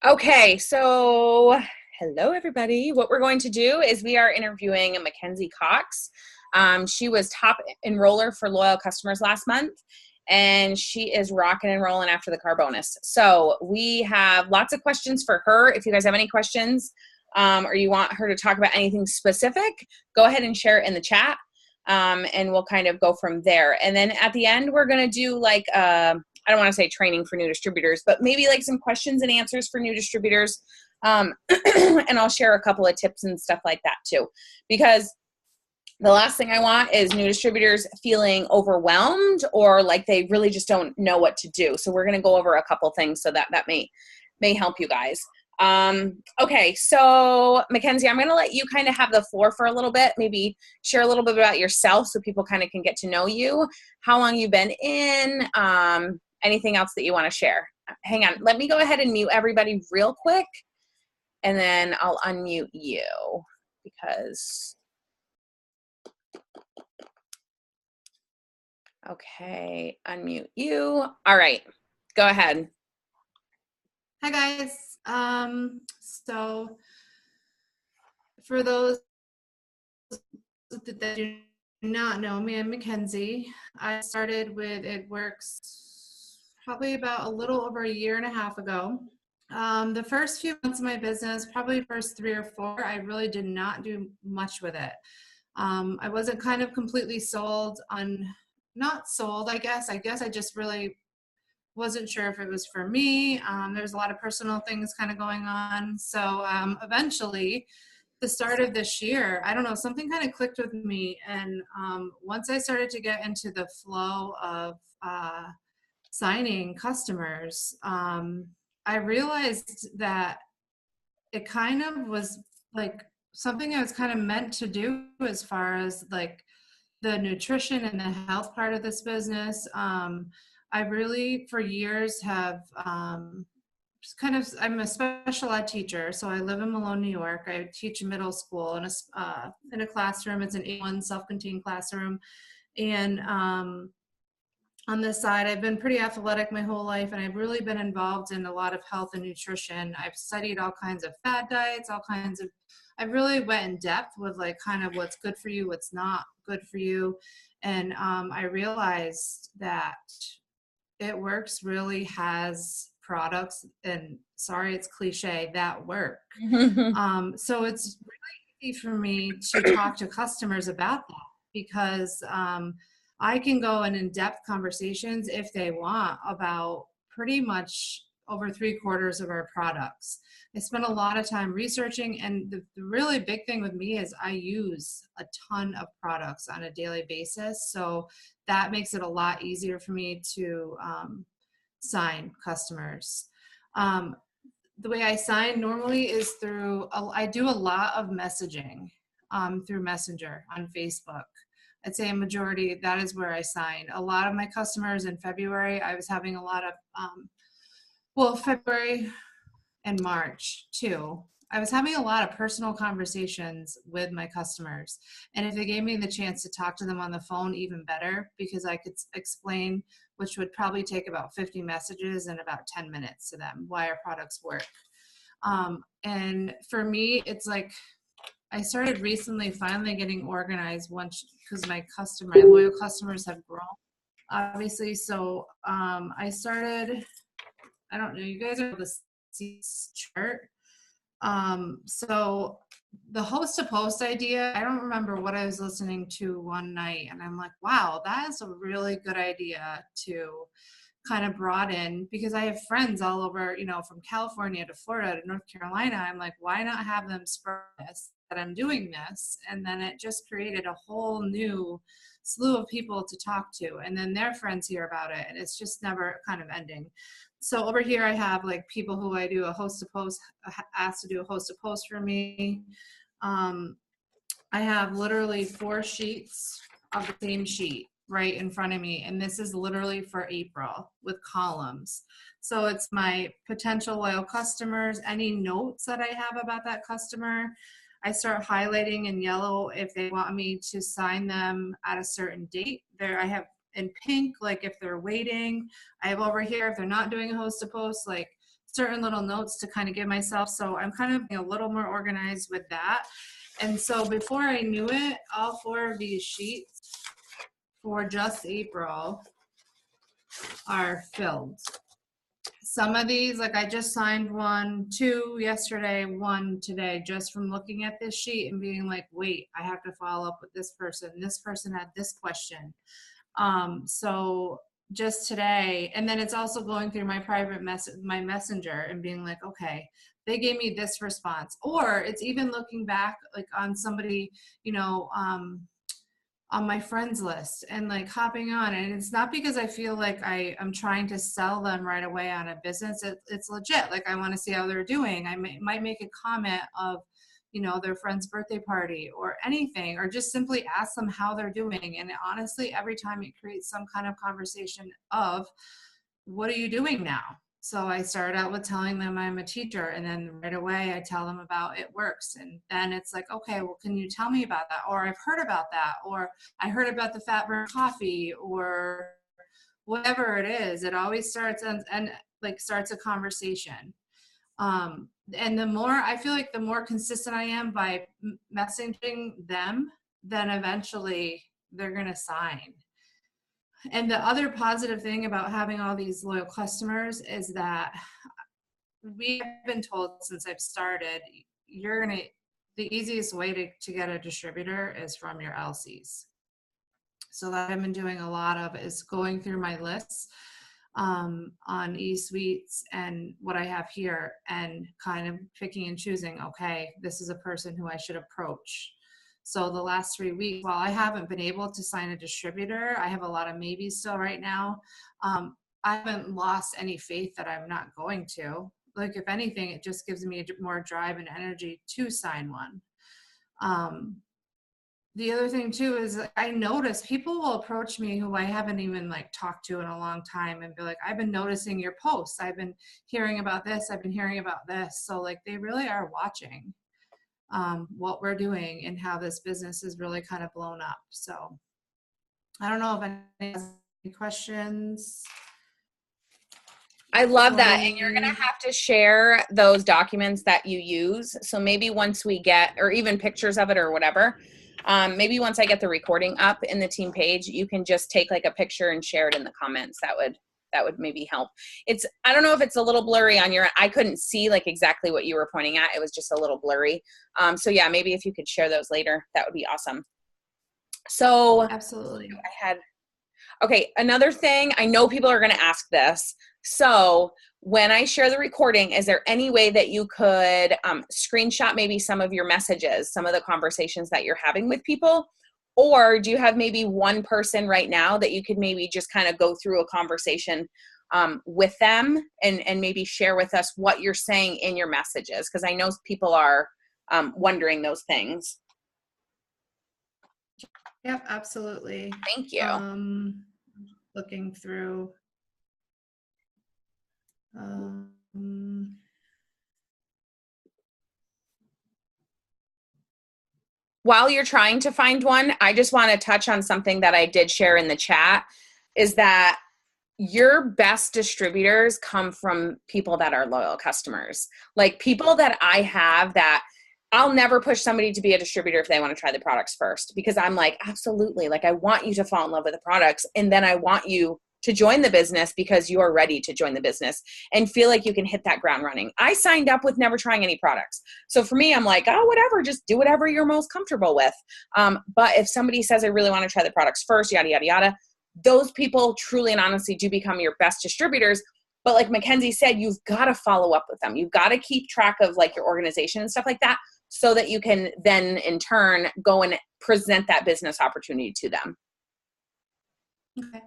Okay, so hello everybody. What we're going to do is we are interviewing Mackenzie Cox. She was top enroller for loyal customers last month, and she is rocking and rolling after the car bonus. So we have lots of questions for her. If you guys have any questions or you want her to talk about anything specific, go ahead and share it in the chat, and we'll kind of go from there. And then at the end, we're going to do like I don't want to say training for new distributors, but maybe like some questions and answers for new distributors. And I'll share a couple of tips and stuff like that too, because the last thing I want is new distributors feeling overwhelmed or like they really just don't know what to do. So we're going to go over a couple things so that may help you guys. Okay, so Mackenzie, I'm going to let you kind of have the floor for a little bit, maybe share a little bit about yourself so people kind of can get to know you, how long you've been in, anything else that you want to share. Hang on, let me go ahead and mute everybody real quick, and then I'll unmute you because, okay, unmute you. All right, go ahead. Hi guys. So for those that do not know me, I'm Mackenzie. I started with It Works probably about a little over a year and a half ago. The first few months of my business, probably first 3 or 4, I really did not do much with it. I wasn't kind of completely sold on, not sold, I guess I just really wasn't sure if it was for me. There was a lot of personal things kind of going on. So eventually, the start of this year, I don't know, something kind of clicked with me. And once I started to get into the flow of signing customers, I realized that it kind of was like something I was kind of meant to do as far as like the nutrition and the health part of this business. I really, for years, have I'm a special ed teacher, so I live in Malone, New York. I teach middle school in a classroom. It's an A1 self-contained classroom. And on this side, I've been pretty athletic my whole life, and I've really been involved in a lot of health and nutrition. I've studied all kinds of fad diets, I really went in depth with like kind of what's good for you, what's not good for you. And I realized that It Works really has products, and sorry, it's cliche, that work. So it's really easy for me to talk to customers about that because I can go in-depth conversations if they want about pretty much over 3/4 of our products. I spend a lot of time researching, and the really big thing with me is I use a ton of products on a daily basis. So that makes it a lot easier for me to sign customers. The way I sign normally is I do a lot of messaging through Messenger on Facebook. I'd say a majority, that is where I sign. A lot of my customers in February, I was having a lot of, February and March too. I was having a lot of personal conversations with my customers. And if they gave me the chance to talk to them on the phone, even better, because I could explain, which would probably take about 50 messages in about 10 minutes to them, why our products work. And for me, it's like, I started recently finally getting organized once because my loyal customers have grown, obviously. So I started, I don't know, you guys are able to see this chart. So the host to post idea, I don't remember what I was listening to one night, and I'm like, wow, that is a really good idea to kind of broaden, because I have friends all over, from California to Florida to North Carolina. I'm like, why not have them spread this, that I'm doing this? And then it just created a whole new slew of people to talk to, and then their friends hear about it, and it's just never kind of ending. So over here I have like people who I do a host to post, asked to do a host to post for me. I have literally 4 sheets of the same sheet right in front of me, and this is literally for April with columns. So it's my potential loyal customers, any notes that I have about that customer. I start highlighting in yellow if they want me to sign them at a certain date. There I have in pink, like if they're waiting. I have over here, if they're not doing a host to post, like certain little notes to kind of give myself. So I'm kind of being a little more organized with that. And so before I knew it, all 4 of these sheets for just April are filled. Some of these, like I just signed 2 yesterday, 1 today, just from looking at this sheet and being like, wait, I have to follow up with this person. This person had this question. So just today, and then it's also going through my private my messenger and being like, okay, they gave me this response. Or it's even looking back like on somebody, you know, on my friends list and like hopping on. And it's not because I feel like I'm trying to sell them right away on a business. It's legit. Like I want to see how they're doing. I might make a comment of, you know, their friend's birthday party or anything, or just simply ask them how they're doing. And honestly, every time it creates some kind of conversation of, what are you doing now? So I started out with telling them I'm a teacher, and then right away I tell them about It Works. And then it's like, okay, well, can you tell me about that? Or I've heard about that, or I heard about the fat burn coffee, or whatever it is. It always starts and like starts a conversation. And the more I feel like the more consistent I am by messaging them, then eventually they're going to sign. And the other positive thing about having all these loyal customers is that we've been told since I've started, the easiest way to get a distributor is from your LCs. So that I've been doing a lot of is going through my lists on eSuites and what I have here, and kind of picking and choosing, okay, this is a person who I should approach. So the last 3 weeks, while I haven't been able to sign a distributor, I have a lot of maybes still right now. I haven't lost any faith that I'm not going to. Like, if anything, it just gives me more drive and energy to sign one. The other thing too is I notice people will approach me who I haven't even like talked to in a long time and be like, I've been noticing your posts. I've been hearing about this. I've been hearing about this. So like they really are watching what we're doing and how this business is really kind of blown up. So I don't know if anyone has any questions. I love that. And you're going to have to share those documents that you use. So maybe once we get, or even pictures of it or whatever, maybe once I get the recording up in the team page, you can just take like a picture and share it in the comments. That would maybe help. I don't know if it's a little blurry on your end. I couldn't see like exactly what you were pointing at. It was just a little blurry. So yeah, maybe if you could share those later, that would be awesome. So absolutely. Okay, another thing, I know people are going to ask this. So when I share the recording, is there any way that you could screenshot maybe some of your messages, some of the conversations that you're having with people? Or do you have maybe one person right now that you could maybe just kind of go through a conversation with them and maybe share with us what you're saying in your messages? Because I know people are wondering those things. Yep, absolutely. Thank you. Looking through. While you're trying to find one, I just want to touch on something that I did share in the chat, is that your best distributors come from people that are loyal customers. Like people that I have that I'll never push somebody to be a distributor if they want to try the products first, because I'm like, absolutely. Like I want you to fall in love with the products. And then I want you to join the business because you are ready to join the business and feel like you can hit that ground running. I signed up with never trying any products. So for me, I'm like, oh, whatever, just do whatever you're most comfortable with. But if somebody says, I really want to try the products first, yada, yada, yada, those people truly and honestly do become your best distributors. But like Mackenzie said, you've got to follow up with them. You've got to keep track of like your organization and stuff like that, so that you can then in turn go and present that business opportunity to them. Okay.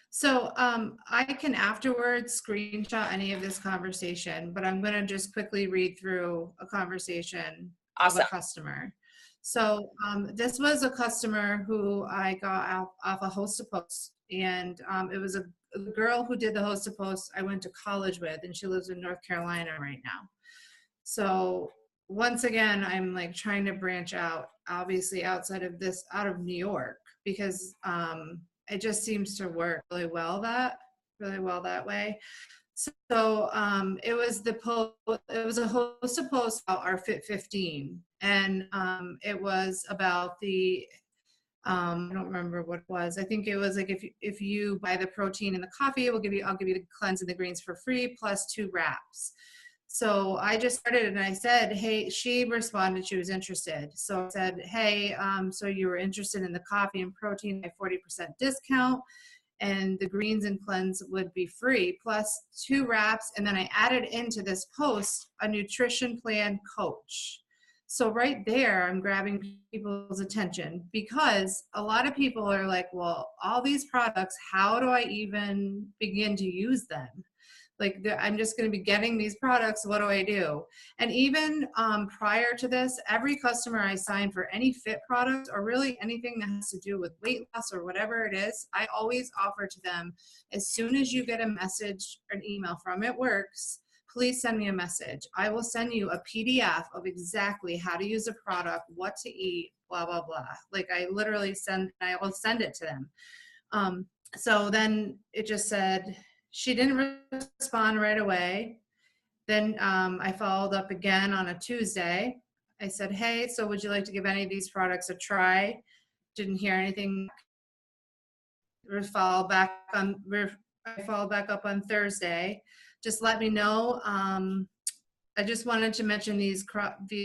So I can afterwards screenshot any of this conversation, but I'm going to just quickly read through a conversation of a customer. So this was a customer who I got off a host to post, and it was a girl who did the host to post I went to college with, and she lives in North Carolina right now. So once again, I'm like trying to branch out, obviously outside of New York, because it just seems to work really well that way. So it was it was a host of posts about our Fit 15, and it was about the I don't remember what it was. I think it was like if you buy the protein and the coffee, I'll give you the cleanse and the greens for free plus 2 wraps. So I just started and I said, hey, she responded, she was interested. So I said, hey, so you were interested in the coffee and protein at 40% discount, and the greens and cleanse would be free plus 2 wraps. And then I added into this post a nutrition plan coach. So right there, I'm grabbing people's attention, because a lot of people are like, well, all these products, how do I even begin to use them? Like, I'm just going to be getting these products. What do I do? And even prior to this, every customer I sign for any fit product, or really anything that has to do with weight loss or whatever it is, I always offer to them, as soon as you get a message or an email from It Works, please send me a message. I will send you a PDF of exactly how to use a product, what to eat, blah, blah, blah. Like, I literally I will send it to them. So then it just said, she didn't respond right away. Then I followed up again on a Tuesday. I said, hey, so would you like to give any of these products a try? Didn't hear anything. I followed back up on Thursday. Just let me know. I just wanted to mention these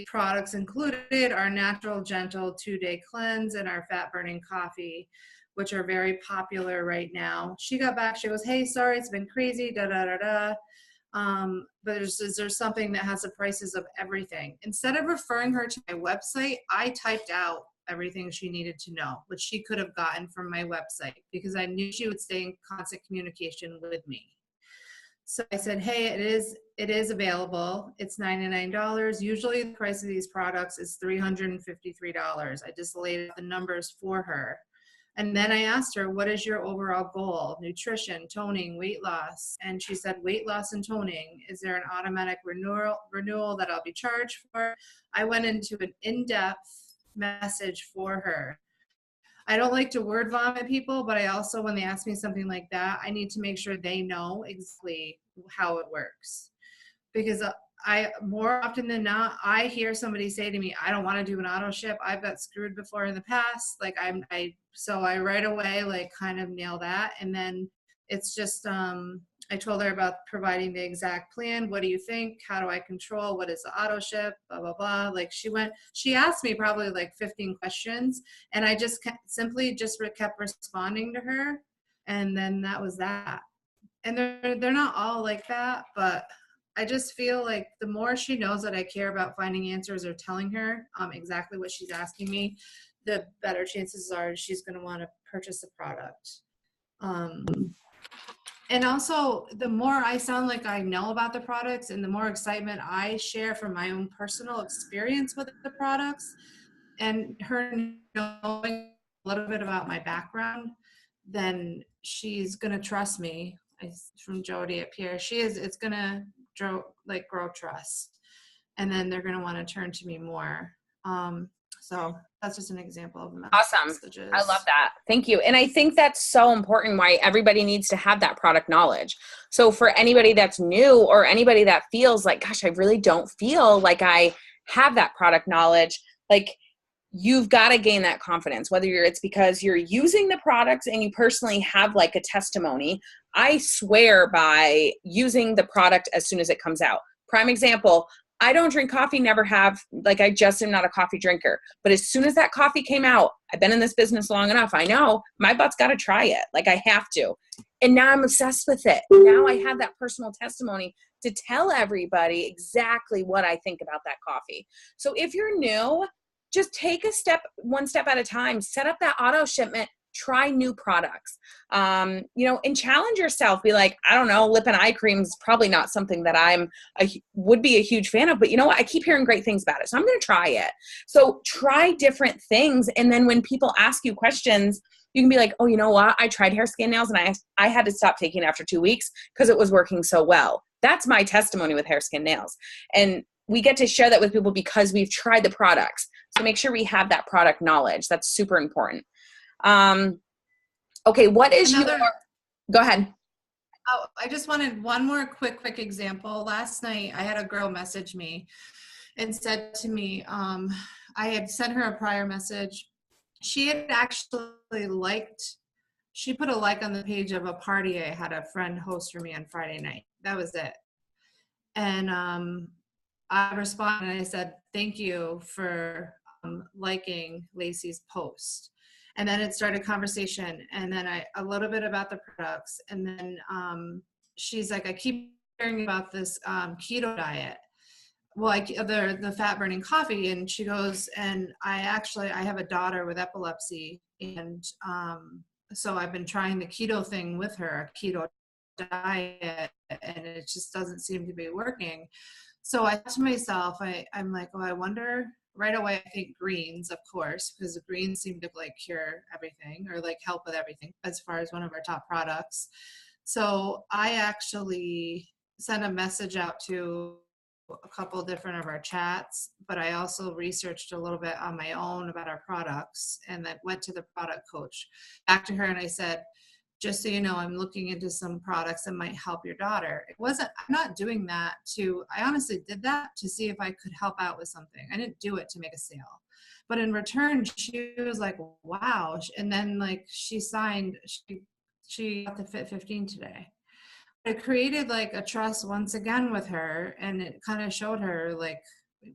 products included our Natural Gentle 2-day cleanse and our fat burning coffee, which are very popular right now. She got back, she goes, hey, sorry, it's been crazy, da da da da. But is there something that has the prices of everything? Instead of referring her to my website, I typed out everything she needed to know, which she could have gotten from my website, because I knew she would stay in constant communication with me. So I said, hey, it is available. It's $99. Usually the price of these products is $353. I just laid out the numbers for her. And then I asked her, what is your overall goal? Nutrition, toning, weight loss. And she said, weight loss and toning. Is there an automatic renewal that I'll be charged for? I went into an in-depth message for her. I don't like to word vomit people, but I also, when they ask me something like that, I need to make sure they know exactly how it works. Because more often than not, I hear somebody say to me, I don't want to do an auto ship. I've got screwed before in the past. Like so I right away, like, kind of nail that. And then it's just, I told her about providing the exact plan. What do you think? How do I control? What is the auto ship? Blah, blah, blah. Like, she asked me probably like 15 questions, and I just simply kept responding to her. And then that was that. And they're not all like that, but I just feel like the more she knows that I care about finding answers or telling her exactly what she's asking me, the better chances are she's going to want to purchase the product. And also, the more I sound like I know about the products and the more excitement I share from my own personal experience with the products, and her knowing a little bit about my background, then she's going to trust me. From Jody up here, it's going to grow trust. And then they're going to want to turn to me more. So that's just an example of awesome. Messages. I love that. Thank you. And I think that's so important, why everybody needs to have that product knowledge. So for anybody that's new, or anybody that feels like, gosh, I really don't feel like I have that product knowledge, like, you've got to gain that confidence, whether it's because you're using the products and you personally have like a testimony. I swear by using the product as soon as it comes out. Prime example, I don't drink coffee, never have. Like, I just am not a coffee drinker. But as soon as that coffee came out, I've been in this business long enough. I know my butt's got to try it. Like, I have to. And now I'm obsessed with it. Now I have that personal testimony to tell everybody exactly what I think about that coffee. So if you're new, just take one step at a time, set up that auto shipment, try new products, and challenge yourself. Be like, I don't know, lip and eye cream is probably not something that would be a huge fan of, but you know what? I keep hearing great things about it. So I'm going to try it. So try different things. And then when people ask you questions, you can be like, oh, you know what? I tried hair, skin, nails, and I had to stop taking it after 2 weeks because it was working so well. That's my testimony with hair, skin, nails. And we get to share that with people because we've tried the products. So make sure we have that product knowledge. That's super important. Okay, what is your, Another, go ahead. oh, I just wanted one more quick example. Last night, I had a girl message me and said to me, I had sent her a prior message. She had actually liked, she put a like on the page of a party I had a friend host for me on Friday night. That was it. And I responded and I said, thank you for liking Lacey's post. And then it started conversation. And then a little bit about the products. And then she's like, I keep hearing about this keto diet. Well, the fat burning coffee. And she goes, and I have a daughter with epilepsy. And so I've been trying the keto thing with her, a keto diet, and it just doesn't seem to be working. So I thought to myself, I'm like, oh, I wonder. Right away, I think greens, of course, because the greens seem to like cure everything or like help with everything as far as one of our top products. So I actually sent a message out to a couple different of our chats, but I also researched a little bit on my own about our products and then went to the product coach back to her and I said, just so you know, I'm looking into some products that might help your daughter. I'm not doing that I honestly did that to see if I could help out with something. I didn't do it to make a sale. But in return, she was like, wow. And then like she got the Fit 15 today. It created like a trust once again with her and it kind of showed her like,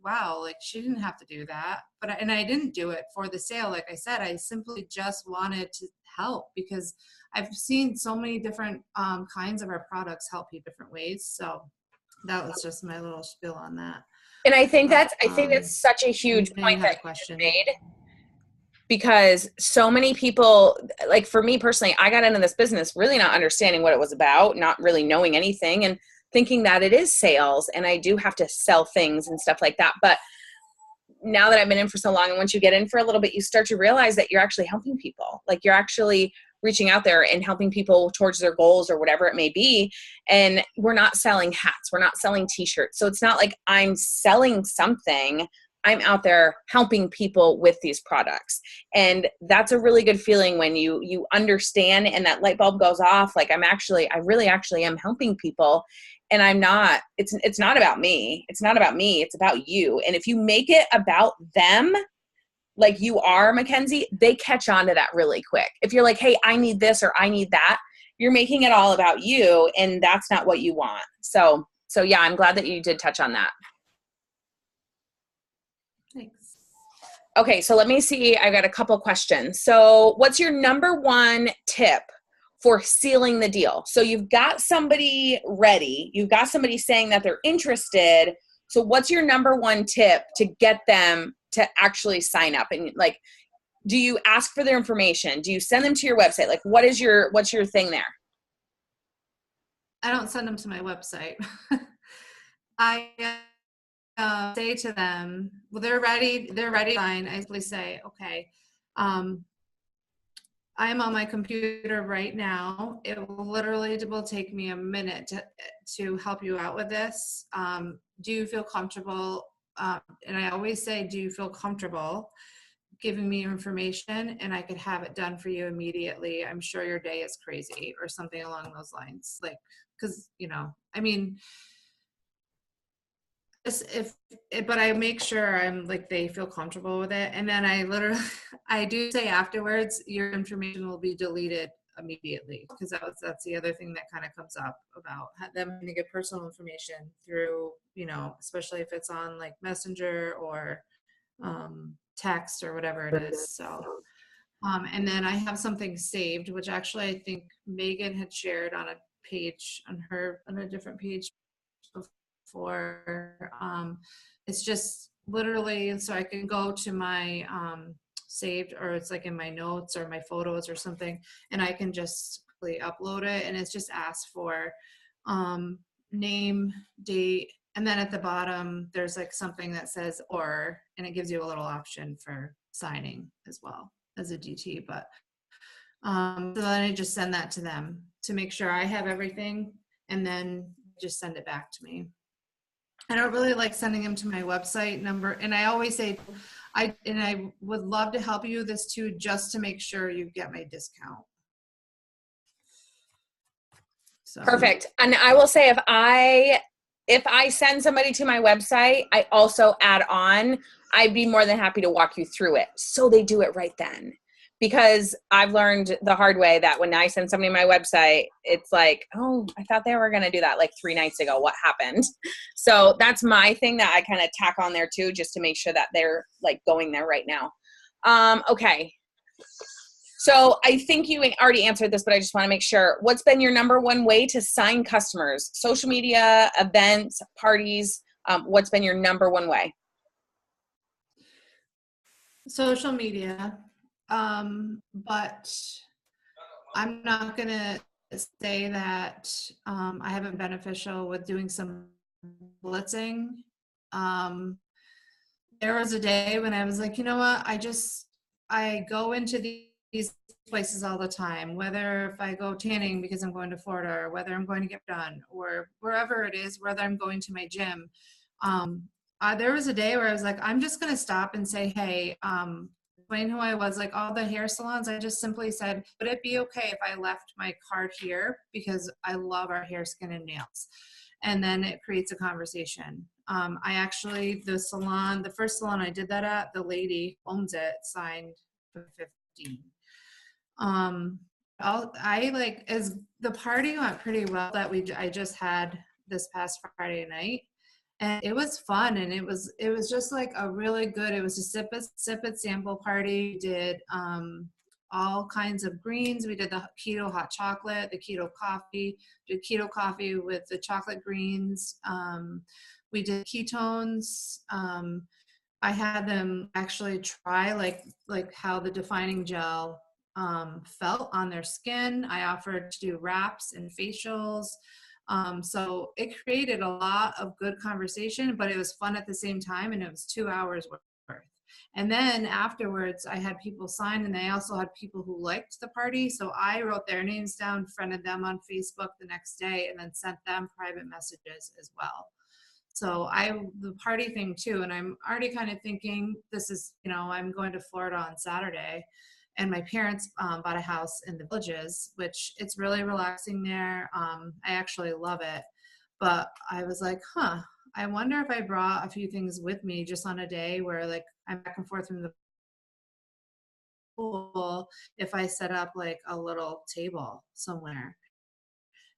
wow, like she didn't have to do that. And I didn't do it for the sale. Like I said, I simply just wanted to help because I've seen so many different kinds of our products help people different ways. So that was just my little spiel on that. And But I think that's such a huge I know point you had that a you just question. made, because so many people, like for me personally, I got into this business really not understanding what it was about, not really knowing anything, and thinking that it is sales and I do have to sell things and stuff like that. But now that I've been in for so long, and once you get in for a little bit, you start to realize that you're actually helping people. Like you're actually reaching out there and helping people towards their goals or whatever it may be. And we're not selling hats. We're not selling t-shirts. So it's not like I'm selling something. I'm out there helping people with these products. And that's a really good feeling when you understand and that light bulb goes off. Like I really actually am helping people. And I'm not, it's not about me. It's not about me. It's about you. And if you make it about them, like you are, Mackenzie, they catch on to that really quick. If you're like, hey, I need this or I need that, you're making it all about you, and that's not what you want. So yeah, I'm glad that you did touch on that. Thanks. Okay, so let me see. I got a couple questions. So what's your number one tip for sealing the deal? So you've got somebody ready. You've got somebody saying that they're interested. So what's your number one tip to get them to actually sign up? And like, do you ask for their information? Do you send them to your website? Like what's your thing there? I don't send them to my website. I say to them, well, they're ready to sign. I simply say, okay, I'm on my computer right now. Will take me a minute to help you out with this. Do you feel comfortable? And I always say, do you feel comfortable giving me information and I could have it done for you immediately? I'm sure your day is crazy or something along those lines. Like, cause I mean, but I make sure I'm like they feel comfortable with it, and then I literally I do say afterwards your information will be deleted immediately, because that's the other thing that kind of comes up about them having to get personal information through, especially if it's on like Messenger or text or whatever it is. So and then I have something saved, which actually I think Megan had shared on a page on a different page before. It's just literally so I can go to my saved, or it's like in my notes or my photos or something, and I can just quickly upload it, and it's just asked for name, date, and then at the bottom there's like something that says or, and it gives you a little option for signing as well as a DT. But so then I just send that to them to make sure I have everything, and then just send it back to me. I don't really like sending them to my website number. And I always say, I would love to help you with this too, just to make sure you get my discount. So Perfect. And I will say if I send somebody to my website, I also add on, I'd be more than happy to walk you through it. So they do it right then. Because I've learned the hard way that when I send somebody to my website, it's like, oh, I thought they were going to do that like 3 nights ago. What happened? So that's my thing that I kind of tack on there too, just to make sure that they're like going there right now. Okay. So I think you already answered this, but I just want to make sure. What's been your number one way to sign customers? Social media, events, parties. What's been your number one way? social media. But I'm not going to say that I haven't been beneficial with doing some blitzing. Um, there was a day when I was like, you know what, I go into these places all the time, whether if I go tanning because I'm going to Florida, or whether I'm going to get done, or wherever it is, whether I'm going to my gym. Um, there was a day where I was like, I'm just going to stop and say, hey, explain who I was. Like all the hair salons, I just simply said, would it be okay if I left my card here, because I love our hair, skin, and nails? And then it creates a conversation. I actually, the first salon I did that at, the lady who owns it signed for 15. I like, as the party went pretty well that I just had this past Friday night, and it was fun, and it was just like a really good, it was a sip it sample party. We did all kinds of greens. We did the keto hot chocolate, the keto coffee, did keto coffee with the chocolate greens. We did ketones. I had them actually try like how the defining gel felt on their skin. I offered to do wraps and facials. So it created a lot of good conversation, but it was fun at the same time, and it was 2 hours worth. And then afterwards, I had people sign, and I also had people who liked the party. So I wrote their names down, friended them on Facebook the next day, and then sent them private messages as well. So the party thing too, and I'm already kind of thinking this is, I'm going to Florida on Saturday, and my parents bought a house in the Villages, which it's really relaxing there. I actually love it, but I was like, I wonder if I brought a few things with me just on a day where like I'm back and forth from the pool, if I set up like a little table somewhere.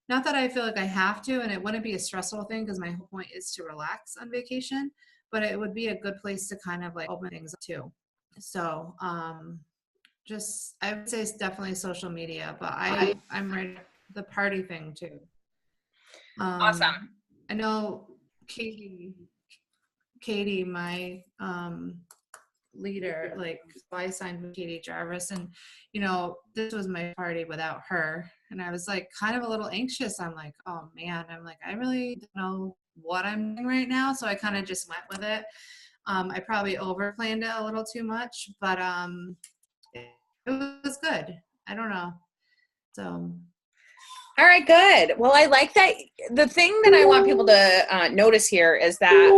Not that I feel like I have to, and it wouldn't be a stressful thing because my whole point is to relax on vacation, but it would be a good place to kind of like open things up too. So just, I would say it's definitely social media, but I'm ready the party thing too. Awesome. I know Katie, my leader, like, so I signed with Katie Jarvis, and this was my party without her, and I was like kind of a little anxious. I'm like, oh man, I'm like, I really don't know what I'm doing right now, so I kind of just went with it. I probably over planned it a little too much, but it was good. I don't know. So All right, good. Well, I like that. The thing that I want people to notice here is that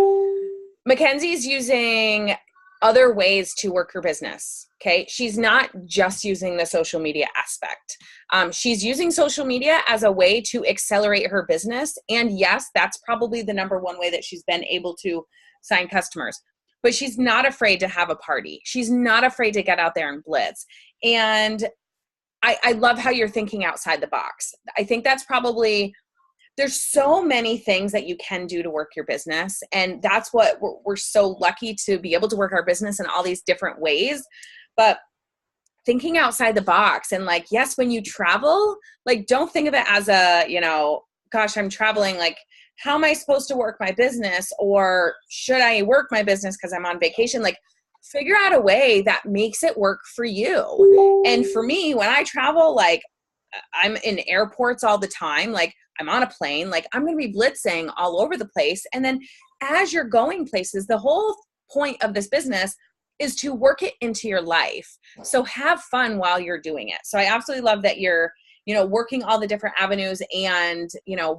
Mackenzie's using other ways to work her business. Okay. She's not just using the social media aspect. She's using social media as a way to accelerate her business. And yes, that's probably the number one way that she's been able to sign customers. But she's not afraid to have a party. She's not afraid to get out there and blitz. And I love how you're thinking outside the box. I think that's probably, there's so many things that you can do to work your business. And that's what we're so lucky to be able to work our business in all these different ways. But thinking outside the box, and like, yes, when you travel, like, don't think of it as a, gosh, I'm traveling. Like, how am I supposed to work my business? Or should I work my business because I'm on vacation? Like, figure out a way that makes it work for you. And for me, when I travel, like, I'm in airports all the time. Like, I'm on a plane, like, I'm going to be blitzing all over the place. And then as you're going places, the whole point of this business is to work it into your life. So have fun while you're doing it. So I absolutely love that you're, working all the different avenues, and,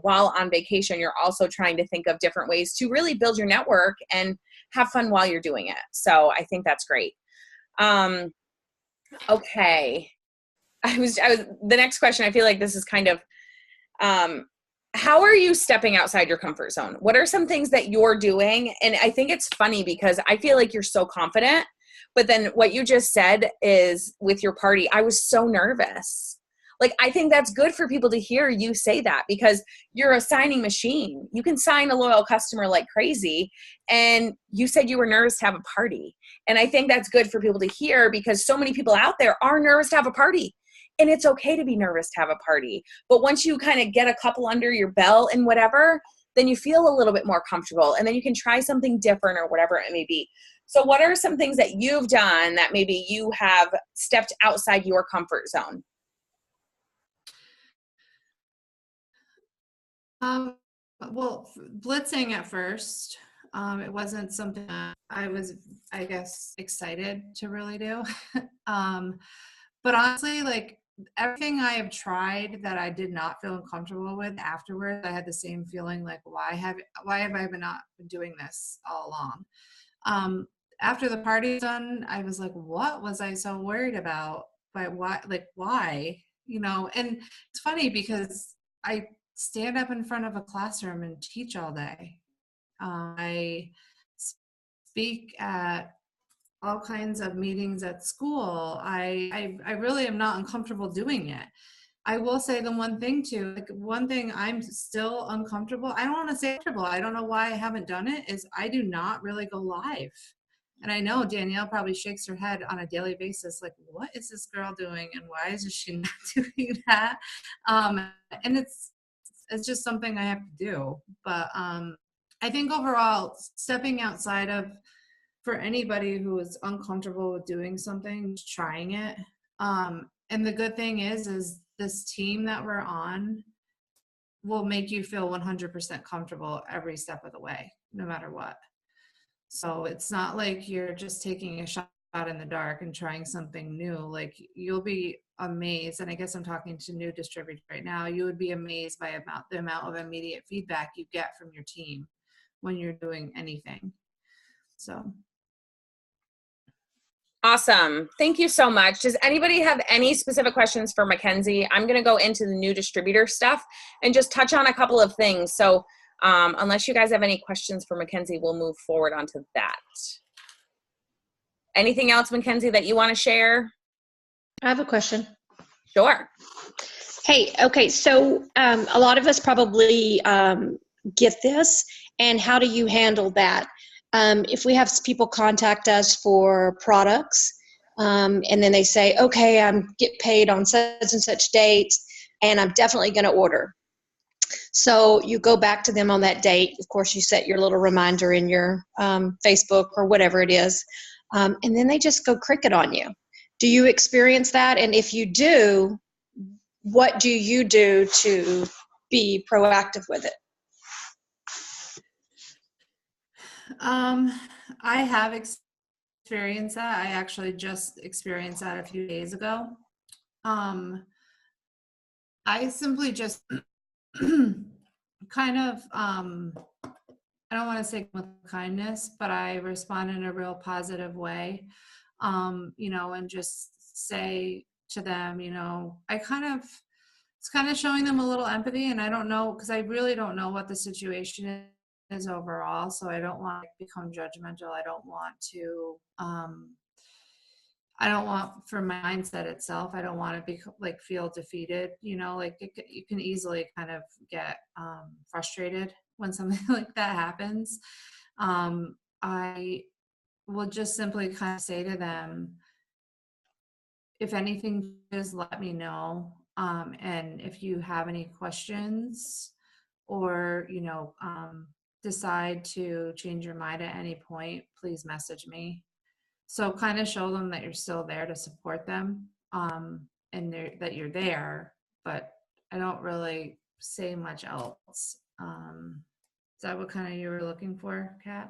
while on vacation, you're also trying to think of different ways to really build your network and have fun while you're doing it. So I think that's great. Okay. The next question, I feel like this is kind of, How are you stepping outside your comfort zone? What are some things that you're doing? And I think it's funny because I feel like you're so confident, but then what you just said is with your party, I was so nervous. Like, I think that's good for people to hear you say that because you're a signing machine. You can sign a loyal customer like crazy. And you said you were nervous to have a party. And I think that's good for people to hear because so many people out there are nervous to have a party. And it's okay to be nervous to have a party. But once you kind of get a couple under your belt and whatever, then you feel a little bit more comfortable. And then you can try something different or whatever it may be. So what are some things that you've done that maybe you have stepped outside your comfort zone? Well, blitzing at first, it wasn't something that I was, I guess, excited to really do. But honestly, like everything I have tried that I did not feel uncomfortable with afterwards, I had the same feeling like, why have I not been doing this all along? After the party's done, I was like, what was I so worried about? But why? And it's funny because I stand up in front of a classroom and teach all day. I speak at all kinds of meetings at school. I really am not uncomfortable doing it. I will say the one thing too, like one thing I'm still uncomfortable. I don't want to say comfortable. I don't know why I haven't done it is I do not really go live. And I know Danielle probably shakes her head on a daily basis, like, what is this girl doing? And why is she not doing that? And it's just something I have to do. But I think overall, stepping outside of, for anybody who is uncomfortable with doing something, just trying it. And the good thing is this team that we're on will make you feel 100% comfortable every step of the way, no matter what. So it's not like you're just taking a shot in the dark and trying something new. Like you'll be amazed, and I guess I'm talking to new distributors right now, you would be amazed by the amount of immediate feedback you get from your team when you're doing anything. So. Awesome. Thank you so much. Does anybody have any specific questions for Mackenzie? I'm going to go into the new distributor stuff and just touch on a couple of things. So unless you guys have any questions for Mackenzie, we'll move forward onto that. Anything else, Mackenzie, that you want to share? I have a question. Sure. Hey, okay, so a lot of us probably get this, and how do you handle that? If we have people contact us for products, and then they say, okay, I'm get paid on such and such dates, and I'm definitely going to order. So you go back to them on that date. Of course, you set your little reminder in your Facebook or whatever it is, and then they just go cricket on you. Do you experience that? And if you do, what do you do to be proactive with it? I have experienced that. I actually just experienced that a few days ago. I simply just kind of, I don't want to say with kindness, but I respond in a real positive way, and just say to them, it's kind of showing them a little empathy. And I don't know, because I really don't know what the situation is overall. So I don't want to become judgmental. I don't want to, for my mindset itself, I don't want to be feel defeated, you can easily kind of get frustrated when something like that happens. I will just simply kind of say to them, if anything, just let me know. And if you have any questions or, decide to change your mind at any point, please message me. So kind of show them that you're still there to support them, and that you're there, but I don't really say much else. Is that what kind of you were looking for, Kat?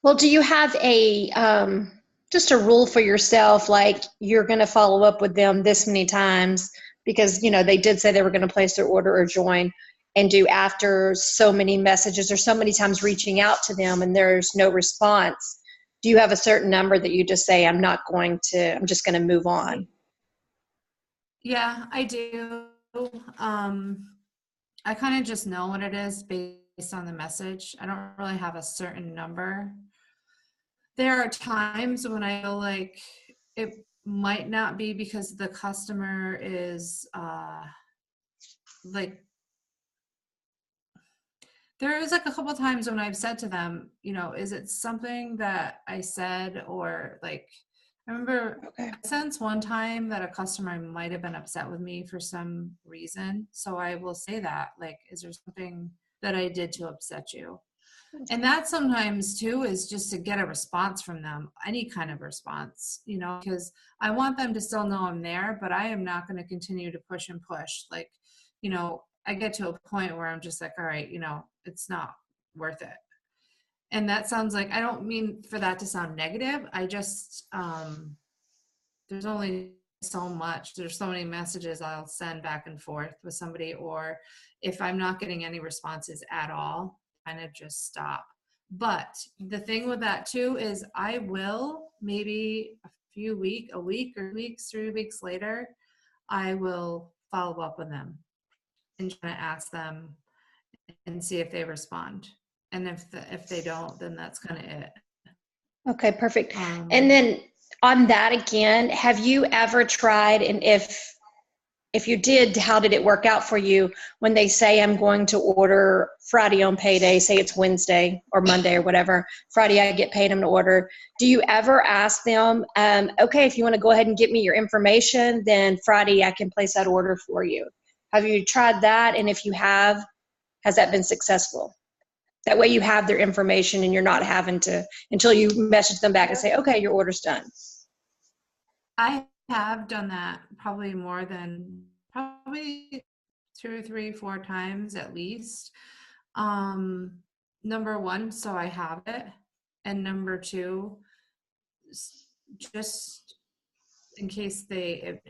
Well, do you have just a rule for yourself, like you're going to follow up with them this many times because, they did say they were going to place their order or join, and do after so many messages or so many times reaching out to them and there's no response? Do you have a certain number that you just say, I'm just going to move on? Yeah, I do. I kind of just know what it is based on the message. I don't really have a certain number. There are times when I feel like it might not be because the customer is like, there is like a couple times when I've said to them, you know, is it something that I said, or like, I remember since one time that a customer might have been upset with me for some reason. So I will say that, like, is there something that I did to upset you? And that sometimes too is just to get a response from them, any kind of response, you know, because I want them to still know I'm there, but I am not going to continue to push and push. Like, you know, I get to a point where I'm just like, all right, you know, it's not worth it. And that sounds like, I don't mean for that to sound negative. I just, there's only so much, there's so many messages I'll send back and forth with somebody, or if I'm not getting any responses at all, kind of just stop. But the thing with that too is I will, maybe a week or weeks, 3 weeks later, I will follow up with them and try to ask them and see if they respond. And if they don't, then that's kind of it. Okay, perfect. And then on that again, have you ever tried, and if you did, how did it work out for you when they say I'm going to order Friday on payday, say it's Wednesday or Monday or whatever, Friday I get paid, I'm to order. Do you ever ask them, okay, if you want to go ahead and get me your information, then Friday I can place that order for you? Have you tried that? And if you have, has that been successful? That way you have their information and you're not having to, until you message them back and say, okay, your order's done. I have done that probably more than probably 2, 3, 4 times at least. Number one, so I have it. And number two, just in case it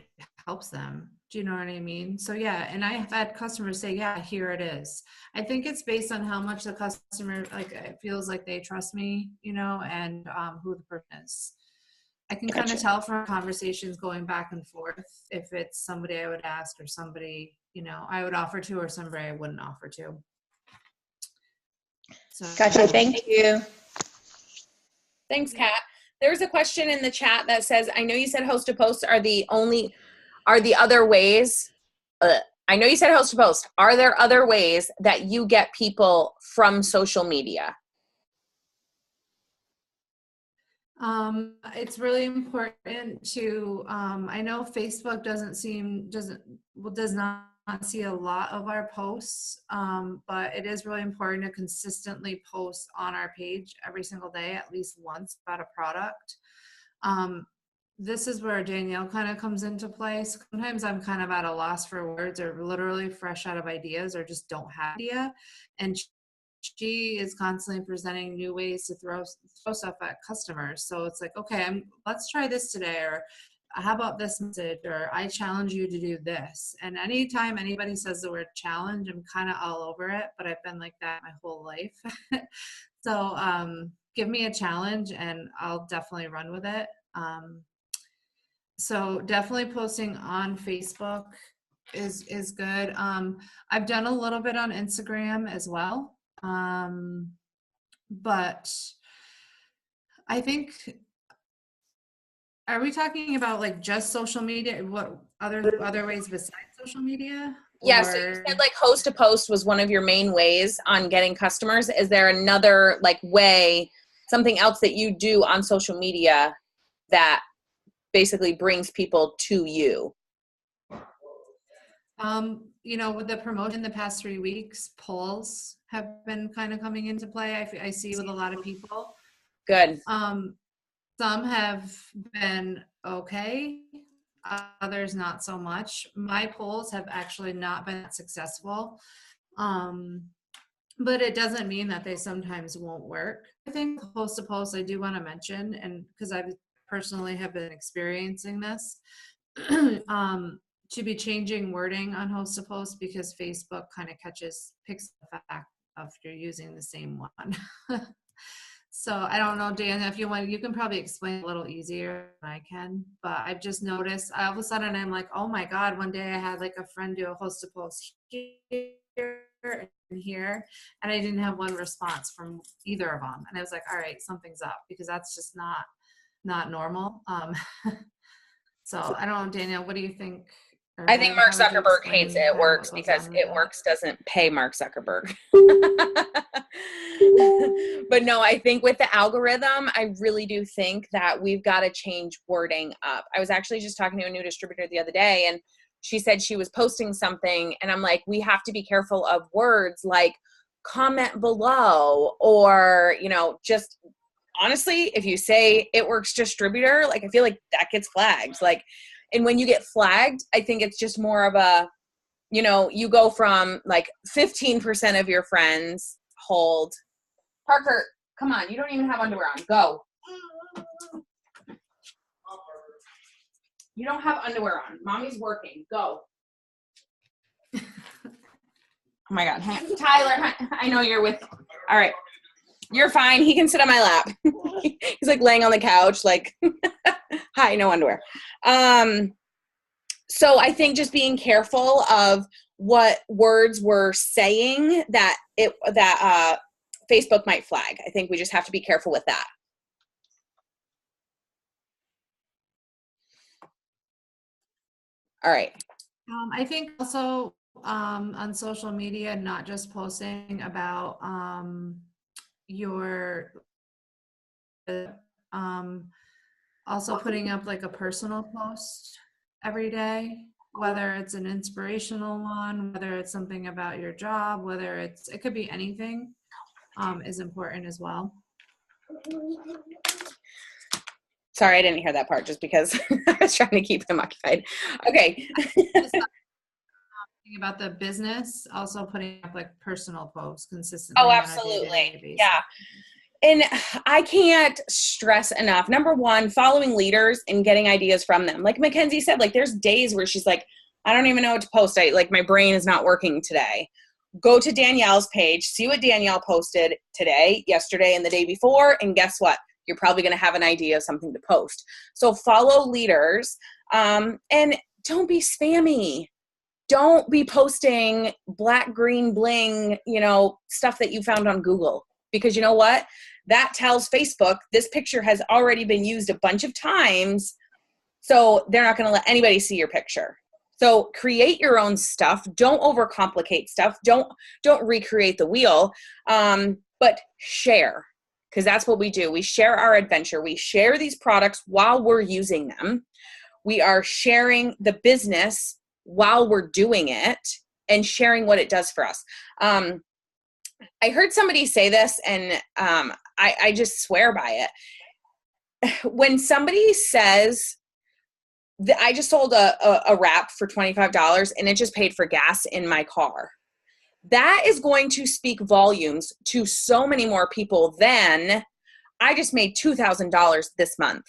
helps them. Do you know what I mean? So yeah, and I have had customers say, yeah, here it is. I think it's based on how much the customer, like, it feels like they trust me, you know, and who the person is. I can kind of tell from conversations going back and forth if it's somebody I would ask or somebody, you know, I would offer to, or somebody I wouldn't offer to. So, gotcha. Thank you. Thanks, Kat. There's a question in the chat that says, I know you said host to post are the other ways. I know you said host to post. Are there other ways that you get people from social media? It's really important to, I know Facebook does not see a lot of our posts, but it is really important to consistently post on our page every single day, at least once, about a product. This is where Danielle kind of comes into play. Sometimes I'm kind of at a loss for words, or literally fresh out of ideas, or just don't have an idea. And she is constantly presenting new ways to throw stuff at customers. So it's like, okay, let's try this today, or how about this message, or I challenge you to do this. And anytime anybody says the word challenge, I'm kind of all over it, but I've been like that my whole life. So give me a challenge and I'll definitely run with it. So definitely posting on Facebook is good. I've done a little bit on Instagram as well. But I think, are we talking about like just social media? What other ways besides social media? Yeah, so you said like host to post was one of your main ways on getting customers. Is there another like way, something else that you do on social media that basically brings people to you? You know, with the promotion the past 3 weeks, polls have been kind of coming into play. I see with a lot of people. Good. Some have been okay, others not so much. My polls have actually not been that successful. But it doesn't mean that they sometimes won't work. I think post to post, I do want to mention, and because I personally have been experiencing this, to be changing wording on host to post, because Facebook kind of picks the fact of you're using the same one. So I don't know, Dan, if you want, you can probably explain a little easier than I can, but I've just noticed all of a sudden I'm like, oh my God, one day I had like a friend do a host a post here and here, and I didn't have one response from either of them. And I was like, all right, something's up, because that's just not normal. So I don't know, Danielle, what do you think? Or I think Mark how would you Zuckerberg hates explain It kind of Works what goes because on with It that? Works doesn't pay Mark Zuckerberg. But no, I think with the algorithm, I really do think that we've got to change wording up. I was actually just talking to a new distributor the other day, and she said she was posting something, and I'm like, we have to be careful of words like comment below, or, just honestly, if you say It Works distributor, like I feel like that gets flagged. Like, and when you get flagged, I think it's just more of a, you go from like 15% of your friends hold. Parker, come on, you don't even have underwear on. Go. You don't have underwear on. Mommy's working. Go. Oh my God. Tyler, I know you're with. All right. You're fine. He can sit on my lap. He's like laying on the couch, like, hi, no underwear. So I think just being careful of what words we're saying that Facebook might flag. I think we just have to be careful with that. All right. I think also on social media, not just posting about your also putting up like a personal post every day, whether it's an inspirational one, whether it's something about your job, whether it could be anything, is important as well. Sorry, I didn't hear that part just because I was trying to keep him occupied. Okay. About the business, also putting up like personal posts consistently. Oh, absolutely. Yeah. And I can't stress enough. Number one, following leaders and getting ideas from them. Like Mackenzie said, like there's days where she's like, I don't even know what to post. Like my brain is not working today. Go to Danielle's page, see what Danielle posted today, yesterday, and the day before. And guess what? You're probably going to have an idea of something to post. So follow leaders, and don't be spammy. Don't be posting black, green, bling, stuff that you found on Google, because you know what? That tells Facebook this picture has already been used a bunch of times, so they're not going to let anybody see your picture. So create your own stuff. Don't overcomplicate stuff. Don't recreate the wheel, but share, because that's what we do. We share our adventure. We share these products while we're using them. We are sharing the business while we're doing it and sharing what it does for us. I heard somebody say this, and I just swear by it. When somebody says, I just sold a wrap for $25 and it just paid for gas in my car, that is going to speak volumes to so many more people than I just made $2,000 this month.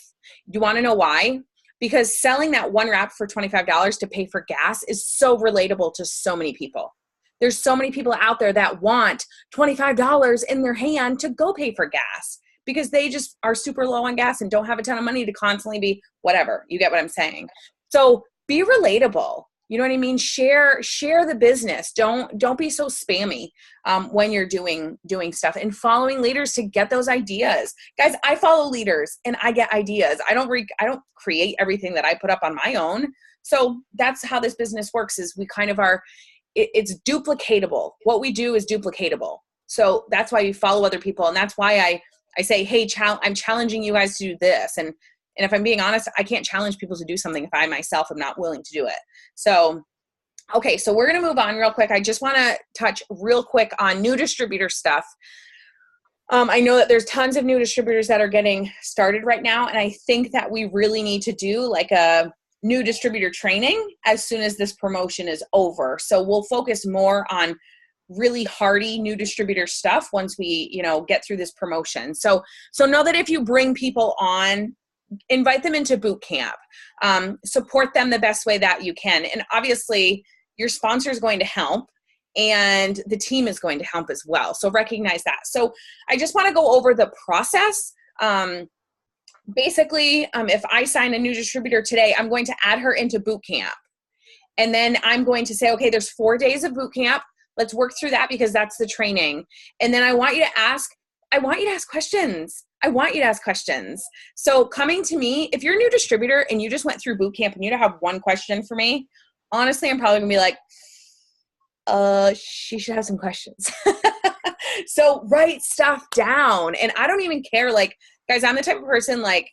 You want to know why? Because selling that one wrap for $25 to pay for gas is so relatable to so many people. There's so many people out there that want $25 in their hand to go pay for gas because they just are super low on gas and don't have a ton of money to constantly be whatever. You get what I'm saying? So be relatable. You know what I mean? Share the business. Don't be so spammy when you're doing stuff, and following leaders to get those ideas. Guys, I follow leaders and I get ideas. I don't create everything that I put up on my own. So that's how this business works, is we kind of are, it's duplicatable. What we do is duplicatable. So that's why you follow other people. And that's why I say, hey, I'm challenging you guys to do this. And if I'm being honest, I can't challenge people to do something if I myself am not willing to do it. So, okay, so we're going to move on real quick. I just want to touch real quick on new distributor stuff. I know that there's tons of new distributors that are getting started right now, and I think that we really need to do like a new distributor training as soon as this promotion is over. So we'll focus more on really hardy new distributor stuff once we, get through this promotion. So know that if you bring people on, invite them into boot camp, support them the best way that you can. And obviously your sponsor is going to help. and the team is going to help as well. So recognize that. So I just want to go over the process. Basically, if I sign a new distributor today, I'm going to add her into boot camp. And then I'm going to say, okay, there's 4 days of boot camp. Let's work through that because that's the training. And then I want you to ask questions. I want you to ask questions. So coming to me, if you're a new distributor and you just went through boot camp and you don't have one question for me, honestly, I'm probably gonna be like, she should have some questions. So write stuff down. And I don't even care. Like, guys, I'm the type of person, like,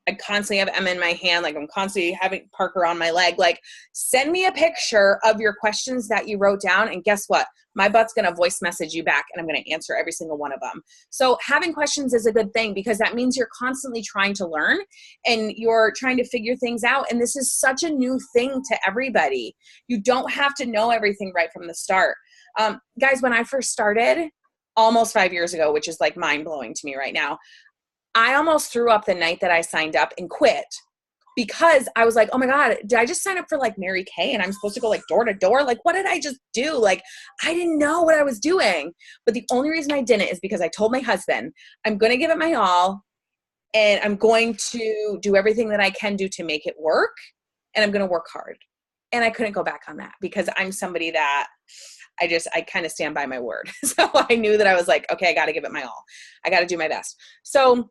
I constantly have Emma in my hand. Like, I'm constantly having Parker on my leg. Like, send me a picture of your questions that you wrote down. And guess what? My butt's going to voice message you back and I'm going to answer every single one of them. So having questions is a good thing because that means you're constantly trying to learn and you're trying to figure things out. And this is such a new thing to everybody. You don't have to know everything right from the start. Guys, when I first started almost 5 years ago, which is like mind blowing to me right now, I almost threw up the night that I signed up and quit because I was like, oh my God, did I just sign up for like Mary Kay and I'm supposed to go like door to door? Like, what did I just do? Like, I didn't know what I was doing. But the only reason I didn't is because I told my husband, I'm going to give it my all and I'm going to do everything that I can do to make it work and I'm going to work hard. And I couldn't go back on that because I'm somebody that I kind of stand by my word. So I knew that I was like, okay, I got to give it my all. I got to do my best. So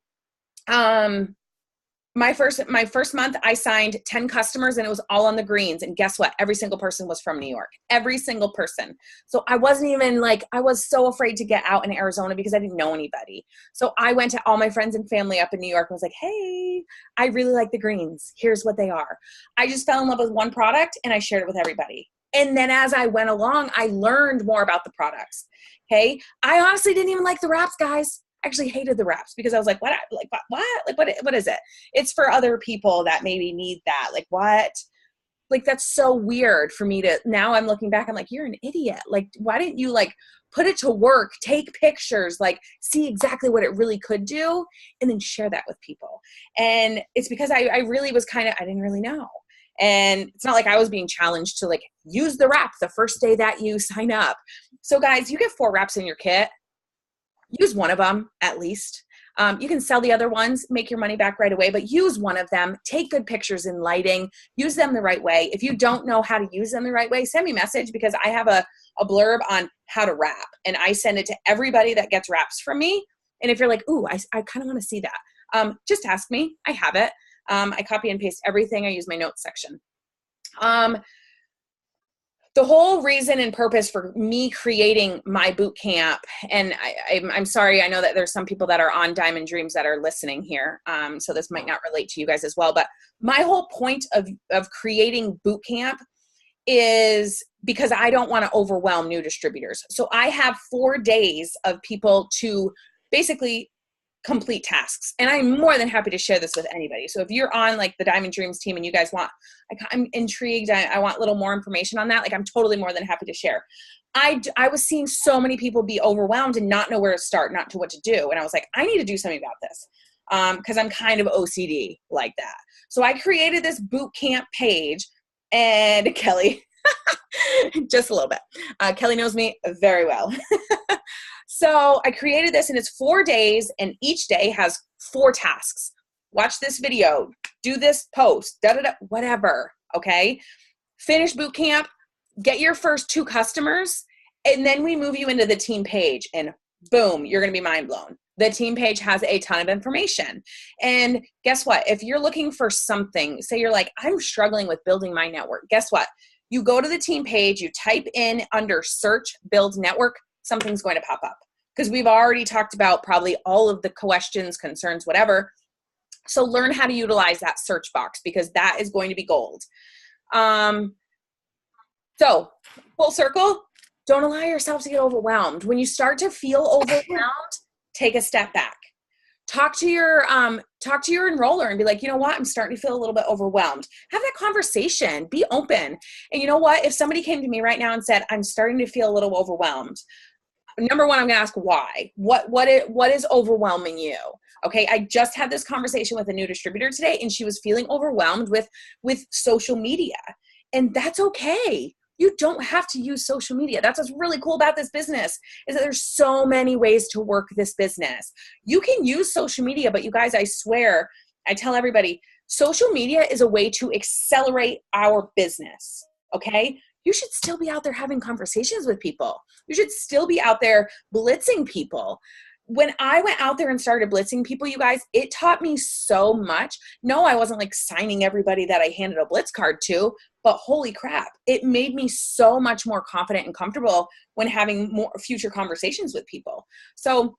my first month I signed 10 customers and it was all on the greens. And guess what? Every single person was from New York, every single person. So I wasn't even like, I was so afraid to get out in Arizona because I didn't know anybody. So I went to all my friends and family up in New York and was like, hey, I really like the greens. Here's what they are. I just fell in love with one product and I shared it with everybody. And then as I went along, I learned more about the products. Okay. I honestly didn't even like the wraps, guys. I actually hated the wraps because I was like, what? What is it? It's for other people that maybe need that. Like, what? Like, that's so weird for me to, now I'm looking back, I'm like, you're an idiot. Like, why didn't you like put it to work, take pictures, like see exactly what it really could do and then share that with people. And it's because I really was I didn't really know. And it's not like I was being challenged to like use the wrap the first day that you sign up. So guys, you get 4 wraps in your kit. Use one of them at least. You can sell the other ones, make your money back right away, but use one of them. Take good pictures in lighting. Use them the right way. If you don't know how to use them the right way, send me a message because I have a blurb on how to wrap and I send it to everybody that gets wraps from me. And if you're like, ooh, I kind of want to see that, just ask me. I have it. I copy and paste everything. I use my notes section. The whole reason and purpose for me creating my boot camp, and I'm sorry, I know that there's some people that are on Diamond Dreams that are listening here, so this might not relate to you guys as well, but my whole point of creating boot camp is because I don't want to overwhelm new distributors. So I have 4 days of people to basically complete tasks. And I'm more than happy to share this with anybody. So if you're on like the Diamond Dreams team and you guys want, like, I'm intrigued, I want a little more information on that, like I'm totally more than happy to share. I was seeing so many people be overwhelmed and not know where to start, not to what to do. And I was like, I need to do something about this because I'm kind of OCD like that. So I created this boot camp page and Kelly, just a little bit. Kelly knows me very well. So I created this and it's 4 days and each day has 4 tasks. Watch this video, do this post, whatever, okay? Finish boot camp, get your first 2 customers, and then we move you into the team page and boom, you're gonna be mind blown. The team page has a ton of information. And guess what? If you're looking for something, say you're like, I'm struggling with building my network, guess what? You go to the team page, you type in under search, build network, something's going to pop up because we've already talked about probably all of the questions, concerns, whatever. So learn how to utilize that search box because that is going to be gold. So full circle, don't allow yourself to get overwhelmed. When you start to feel overwhelmed, take a step back. Talk to your enroller and be like, you know what? I'm starting to feel a little bit overwhelmed. Have that conversation. Be open. And you know what? If somebody came to me right now and said, I'm starting to feel a little overwhelmed, number one, I'm going to ask why. What is overwhelming you? Okay. I just had this conversation with a new distributor today and she was feeling overwhelmed with social media. And that's okay. You don't have to use social media. That's what's really cool about this business, is that there's so many ways to work this business. You can use social media, but you guys, I swear, I tell everybody, social media is a way to accelerate our business, okay? You should still be out there having conversations with people. You should still be out there blitzing people. When I went out there and started blitzing people, you guys, it taught me so much. No, I wasn't like signing everybody that I handed a blitz card to, but holy crap, it made me so much more confident and comfortable when having more future conversations with people. So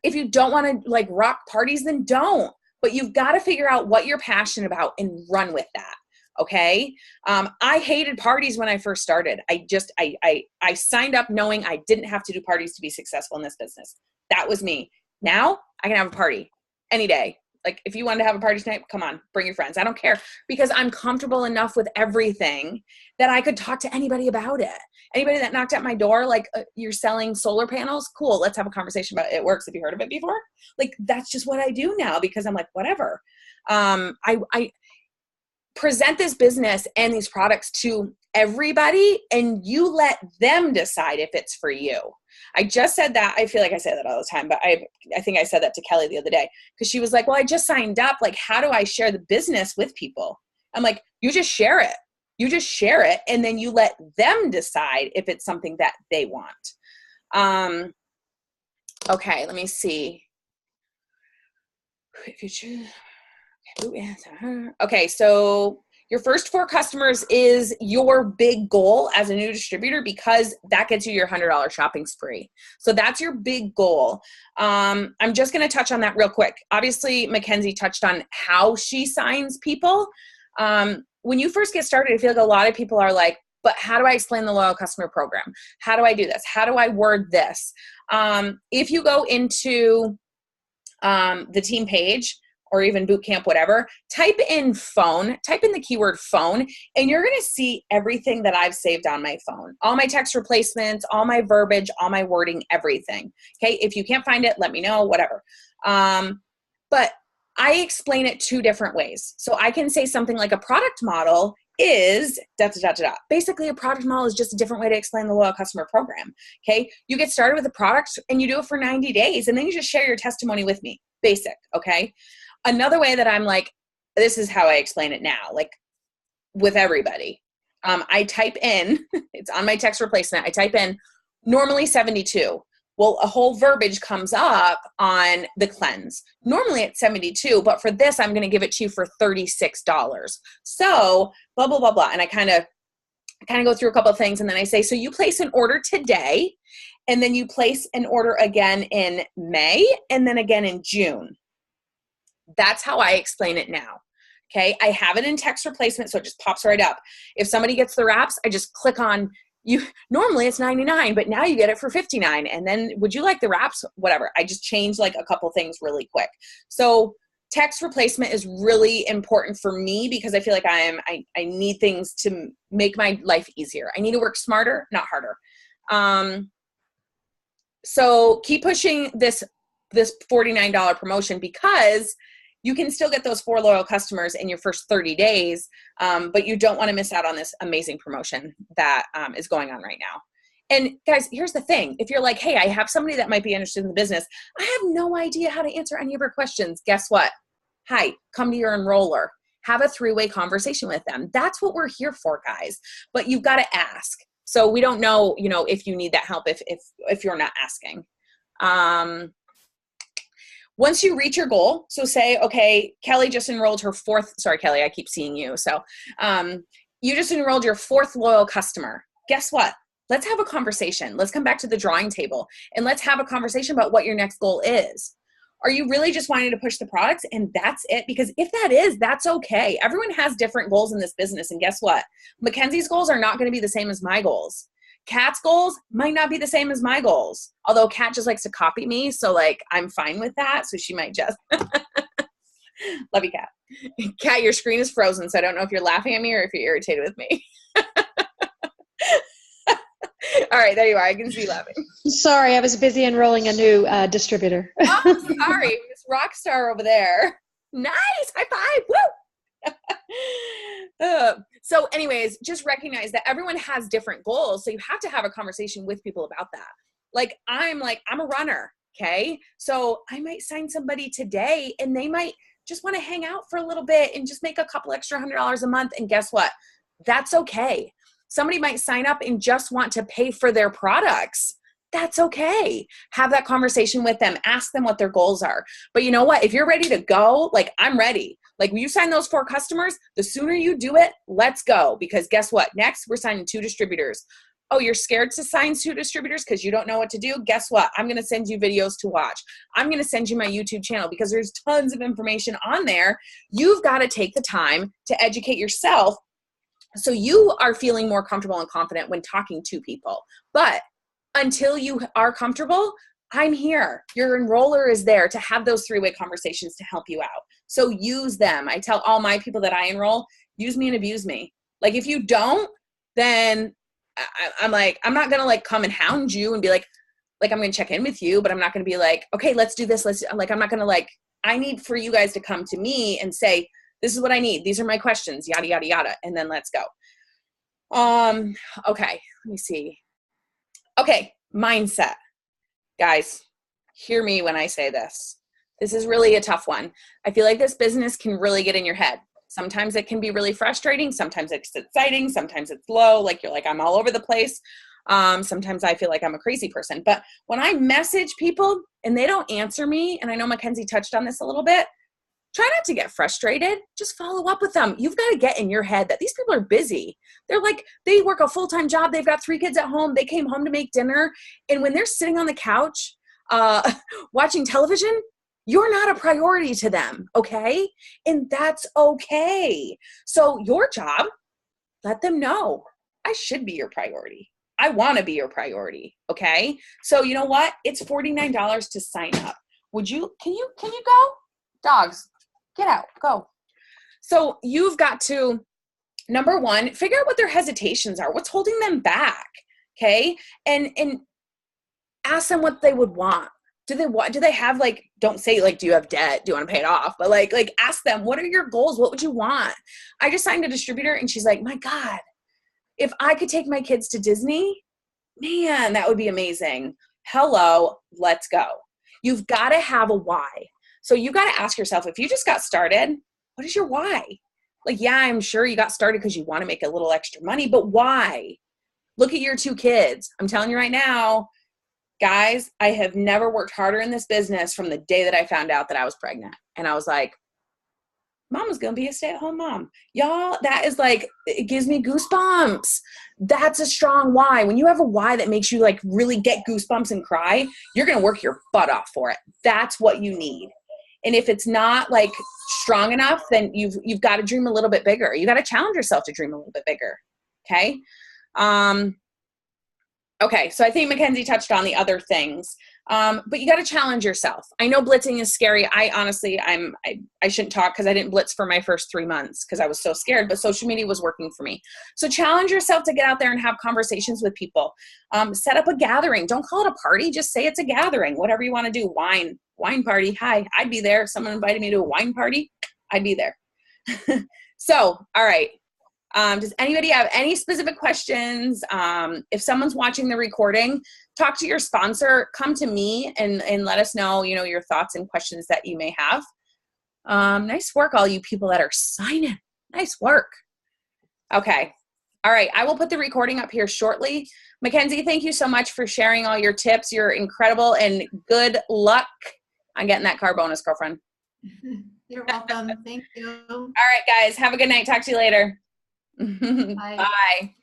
if you don't want to like rock parties, then don't. But you've got to figure out what you're passionate about and run with that. Okay. I hated parties when I first started. I signed up knowing I didn't have to do parties to be successful in this business. That was me. Now I can have a party any day. Like if you wanted to have a party tonight, come on, bring your friends. I don't care, because I'm comfortable enough with everything that I could talk to anybody about it. Anybody that knocked at my door, like you're selling solar panels, cool. Let's have a conversation about it. It works. Have you heard of it before? Like that's just what I do now, because I'm like, whatever. I present this business and these products to everybody, and you let them decide if it's for you. I just said that. I feel like I say that all the time, but I think I said that to Kelly the other day, because she was like, well, I just signed up. Like, how do I share the business with people? I'm like, you just share it. You just share it, and then you let them decide if it's something that they want. Okay, let me see. If you choose. Okay, so your first 4 customers is your big goal as a new distributor, because that gets you your $100 shopping spree. So that's your big goal. I'm just going to touch on that real quick. Obviously, Mackenzie touched on how she signs people. When you first get started, I feel like a lot of people are like, but how do I explain the loyal customer program? How do I do this? How do I word this? If you go into the team page, or even boot camp, whatever, type in phone, type in the keyword phone, and you're going to see everything that I've saved on my phone. All my text replacements, all my verbiage, all my wording, everything. Okay. If you can't find it, let me know, whatever. But I explain it 2 different ways. So I can say something like a product model is da, da, da, da, da. Basically, a product model is just a different way to explain the loyal customer program. Okay. You get started with a product and you do it for 90 days, and then you just share your testimony with me. Basic. Okay. Another way that I'm like, this is how I explain it now, like with everybody. I type in, it's on my text replacement, I type in normally 72. Well, a whole verbiage comes up on the cleanse. Normally it's 72, but for this, I'm going to give it to you for $36. So blah, blah, blah, blah. And I kind of go through a couple of things, and then I say, so you place an order today, and then you place an order again in May, and then again in June. That's how I explain it now. Okay. I have it in text replacement, so it just pops right up. If somebody gets the wraps, I just click on you. Normally it's $99, but now you get it for $59. And then would you like the wraps? Whatever. I just change like a couple things really quick. So text replacement is really important for me, because I feel like I need things to make my life easier. I need to work smarter, not harder. So keep pushing this $49 promotion, because you can still get those 4 loyal customers in your first 30 days, but you don't want to miss out on this amazing promotion that is going on right now. And guys, here's the thing. If you're like, hey, I have somebody that might be interested in the business, I have no idea how to answer any of her questions. Guess what? Hi, come to your enroller. Have a 3-way conversation with them. That's what we're here for, guys. But you've got to ask. So we don't know, if you need that help if you're not asking. Once you reach your goal, so say, okay, Kelly just enrolled her 4th, sorry, Kelly, I keep seeing you. So you just enrolled your 4th loyal customer. Guess what? Let's have a conversation. Let's come back to the drawing table, and let's have a conversation about what your next goal is. Are you really just wanting to push the products and that's it? Because if that is, that's okay. Everyone has different goals in this business. And guess what? Mackenzie's goals are not going to be the same as my goals. Kat's goals might not be the same as my goals. Although Kat just likes to copy me. So like, I'm fine with that. So she might just, love you, Kat. Kat, your screen is frozen. So I don't know if you're laughing at me or if you're irritated with me. All right, there you are. I can see you laughing. Sorry, I was busy enrolling a new distributor. Oh, sorry. Miss Rockstar over there. Nice. High five. Woo. So anyways, just recognize that everyone has different goals. So you have to have a conversation with people about that. Like, I'm a runner. Okay. So I might sign somebody today and they might just want to hang out for a little bit and just make a couple extra $100 a month. And guess what? That's okay. Somebody might sign up and just want to pay for their products. That's okay. Have that conversation with them. Ask them what their goals are. But you know what? If you're ready to go, like, I'm ready. Like, when you sign those 4 customers, the sooner you do it, let's go. Because guess what? Next, we're signing 2 distributors. Oh, you're scared to sign 2 distributors because you don't know what to do? Guess what? I'm going to send you videos to watch. I'm going to send you my YouTube channel because there's tons of information on there. You've got to take the time to educate yourself so you are feeling more comfortable and confident when talking to people. But until you are comfortable, I'm here. Your enroller is there to have those 3-way conversations to help you out. So use them. I tell all my people that I enroll, use me and abuse me. Like, if you don't, then I'm like, I'm not going to like come and hound you and be like I'm going to check in with you, but I'm not going to be like, okay, let's do this. I'm not going to like, I need for you guys to come to me and say, this is what I need. These are my questions, yada, yada, yada. And then let's go. Okay. Let me see. Okay. Mindset. Guys, hear me when I say this. This is really a tough one. I feel like this business can really get in your head. Sometimes it can be really frustrating. Sometimes it's exciting. Sometimes it's low. Like, you're like, I'm all over the place. Sometimes I feel like I'm a crazy person. But when I message people and they don't answer me, and I know Mackenzie touched on this a little bit, try not to get frustrated. Just follow up with them. You've got to get in your head that these people are busy. They're like, they work a full-time job. They've got 3 kids at home. They came home to make dinner. And when they're sitting on the couch watching television, you're not a priority to them, okay? And that's okay. So your job, let them know, I should be your priority. I want to be your priority, okay? So you know what? It's $49 to sign up. Can you go? Dogs, get out, go. So you've got to, number 1, figure out what their hesitations are. What's holding them back, okay? And ask them what they would want. Do they have, like, don't say, like, do you have debt? Do you want to pay it off? But like ask them, what are your goals? What would you want? I just signed a distributor and she's like, my God, if I could take my kids to Disney, man, that would be amazing. Hello, let's go. You've got to have a why. So you got to ask yourself, if you just got started, what is your why? Like, yeah, I'm sure you got started because you want to make a little extra money, but why? Look at your 2 kids. I'm telling you right now, guys, I have never worked harder in this business from the day that I found out that I was pregnant. And I was like, Mama's going to be a stay-at-home mom. Y'all, that is like, it gives me goosebumps. That's a strong why. When you have a why that makes you like really get goosebumps and cry, you're going to work your butt off for it. That's what you need. And if it's not like strong enough, then you've got to dream a little bit bigger. You got to challenge yourself to dream a little bit bigger. Okay. Okay. So I think Mackenzie touched on the other things. But you got to challenge yourself. I know blitzing is scary. I honestly, I shouldn't talk because I didn't blitz for my first 3 months because I was so scared, but social media was working for me. So challenge yourself to get out there and have conversations with people. Set up a gathering. Don't call it a party. Just say it's a gathering, whatever you want to do. Wine party. Hi, I'd be there. If someone invited me to a wine party, I'd be there. So, all right. Does anybody have any specific questions? If someone's watching the recording, talk to your sponsor, come to me and let us know, your thoughts and questions that you may have. Nice work, all you people that are signing. Nice work. Okay. All right. I will put the recording up here shortly. Mackenzie, thank you so much for sharing all your tips. You're incredible, and good luck on getting that car bonus, girlfriend. You're welcome. Thank you. All right, guys. Have a good night. Talk to you later. Bye. Bye.